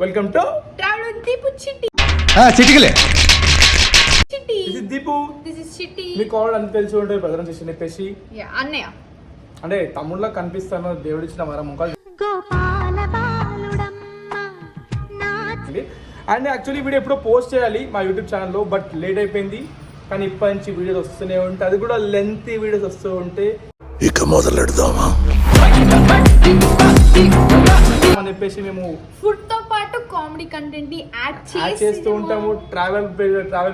Welcome to travel with Deepu చిట్టి. చిటికలే చిట్టి this is Deepu. This is చిట్టి. మీకు ఆల్రెడీ అని తెలిసి ఉంటుంది బ్రదర్ చేసి చెప్పేసి అన్నయ్య అంటే తమ్ముళ్ళ కనిపిస్తాను దేవుడు ఇచ్చిన వరం అండ్ యాక్చువల్లీ వీడియో ఎప్పుడో పోస్ట్ చేయాలి మా యూట్యూబ్ ఛానల్లో, బట్ లేట్ అయిపోయింది. కానీ ఇప్పటి నుంచి వీడియోస్ వస్తూనే ఉంటాయి, అది కూడా లెంత్ వీడియోస్ వస్తూ ఉంటే ఇక మొదలెడదామా అని చెప్పేసి మేము ఫుడ్ తో పాటు కామెడీ కంటెంట్ ని యాడ్ చేస్తూ ఉంటాము. ట్రావెల్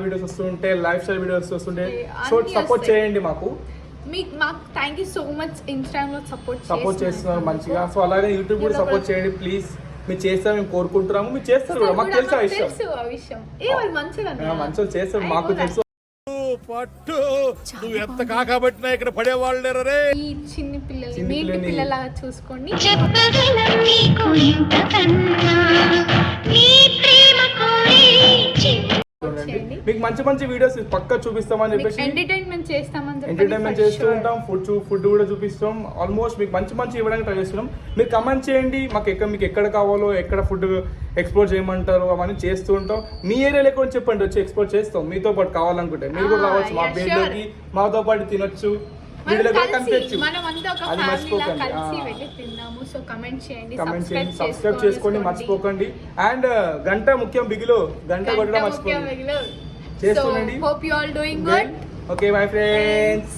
వీడియోస్ వస్తూ ఉంటాయి, లైఫ్ స్టైల్ వీడియోస్ వస్తుంటాయి. సో సపోర్ట్ చేయండి మాకు thank you so much. Instagram లో సపోర్ట్ చేస్తున్నారు మంచిగా. సో అలాగే యూట్యూబ్ కూడా సపోర్ట్ చేయండి ప్లీజ్. మీరు చేస్తారు, మేము కోరుకుంటున్నాము. మీరు చేస్తారు కూడా, మాకు తెలుసు ఆ విషయం. మంచిగా చేస్తారు, మాకు తెలుసు. పట్టు నువ్వు ఎంత కాకబట్టినా ఇక్కడ పడేవాళ్ళు రే. ఈ చిన్న పిల్లలు మీ ఇంటి పిల్లలాగా చూసుకోండి. మీకు మంచి మంచి వీడియోస్ పక్కా చూపిస్తామని చెప్పేసి ఎంటర్టైన్మెంట్ చేస్తూ ఉంటాం. ఫుడ్ కూడా చూపిస్తాం. ఆల్మోస్ట్ మీకు మంచి మంచి ఇవ్వడానికి ట్రై చేస్తున్నాం. మీరు కమెంట్ చేయండి మీకు ఎక్కడ కావాలో, ఎక్కడ ఫుడ్ ఎక్స్ప్లోర్ చేయమంటారు అవన్నీ చేస్తూ ఉంటాం. మీ ఏరియాలో ఎక్కువ చెప్పండి, వచ్చి ఎక్స్ప్లోర్ చేస్తాం. మీతో పాటు కావాలనుకుంటే మీరు కూడా రావచ్చు మా పేరులోకి, మాతో పాటు తినొచ్చు, వీడియోలో కూడా కనిపించచ్చు. అది మర్చిపోకండి, సబ్స్క్రైబ్ చేసుకోండి మర్చిపోకండి. అండ్ గంట ముఖ్యం, బిగులు గంట కొట్టడం మర్చిపోకండి, చేస్తుండండి. Okay bye friends.